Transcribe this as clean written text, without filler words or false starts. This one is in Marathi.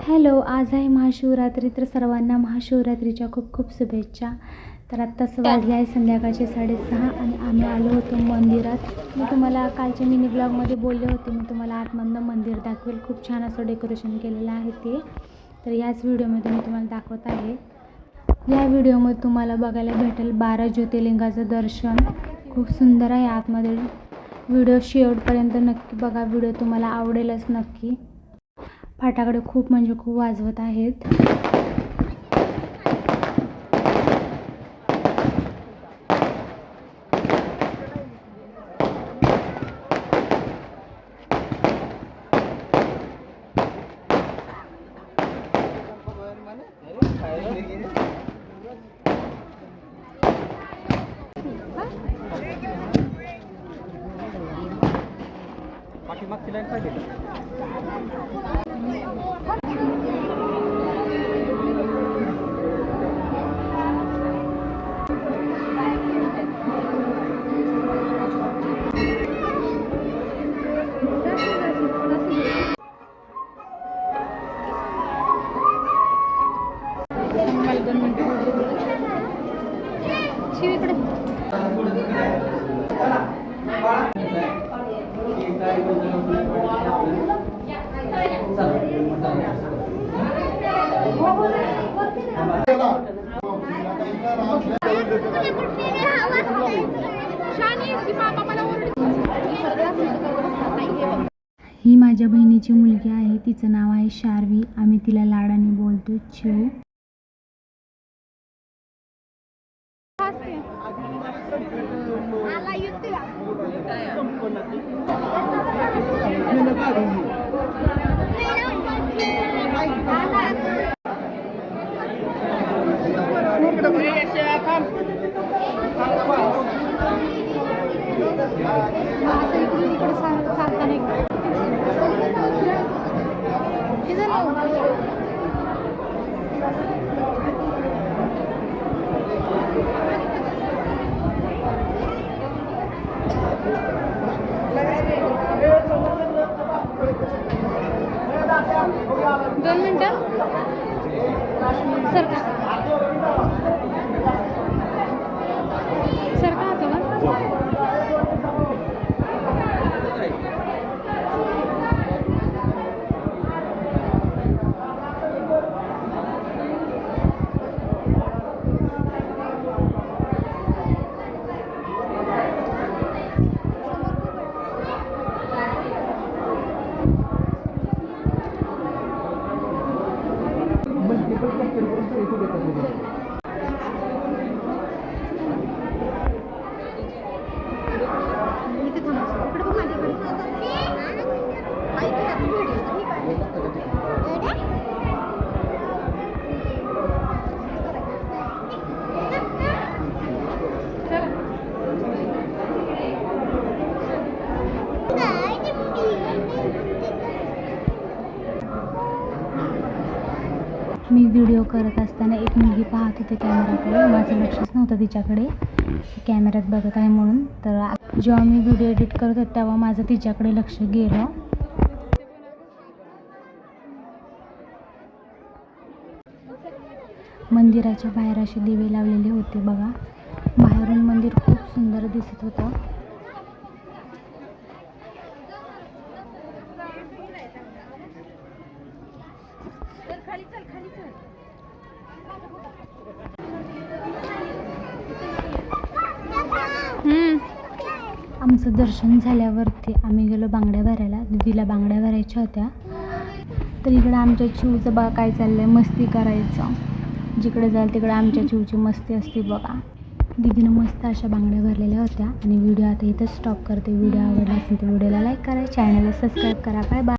हॅलो, आज आहे महाशिवरात्री. तर सर्वांना महाशिवरात्रीच्या खूप खूप शुभेच्छा. तर आत्ताच वाजले आहे संध्याकाळचे 6:30 आणि आम्ही आलो होतो मंदिरात. मी तुम्हाला कालच्या मिनी ब्लॉगमध्ये बोलले होते, मी तुम्हाला आतमधनं मंदिर दाखवेल. खूप छान असं डेकोरेशन केलेलं आहे ते. तर याच व्हिडिओमध्ये मी तुम्हाला दाखवत आहे. या व्हिडिओमध्ये तुम्हाला बघायला भेटेल 12 ज्योतिर्लिंगाचं दर्शन. खूप सुंदर आहे आतमध्ये. व्हिडिओ शेवटपर्यंत नक्की बघा, व्हिडिओ तुम्हाला आवडेलच नक्की. फटाकडे खूप म्हणजे खूप वाजवत आहेत. पाठीमागची लाईन पाहिजे का? ही माझ्या बहिणीची मुलगी आहे, तिचं नाव आहे शार्वी. आम्ही तिला लाडाने बोलतो चिऊ. दोन मिनटं सरका मी व्हिडिओ करत असताना एक मुलगी पाहत होते कॅमेराकडे. माझं लक्षच नव्हतं तिच्याकडे, कॅमेऱ्यात बघत आहे म्हणून. तर जेव्हा मी व्हिडिओ एडिट करत होते तेव्हा माझं तिच्याकडे लक्ष गेलं. मंदिराच्या बाहेर असे दिवे लावलेले होते बघा. बाहेरून मंदिर खूप सुंदर दिसत होतं. आमचं दर्शन झाल्यावरती आम्ही गेलो बांगड्या भरायला. दीदीला बांगड्या भरायच्या होत्या. तर इकडं आमच्या चिवचं बघा काय चाललंय, मस्ती करायचं. जिकडे जाईल तिकडे आमच्या चिवची मस्ती असते बघा. दीदीनं मस्त अशा बांगड्या भरलेल्या होत्या. आणि व्हिडिओ आता इथं स्टॉप करते. व्हिडिओ आवडला असेल तर व्हिडिओला लाईक करा, चॅनलला सबस्क्राईब करा. Bye bye.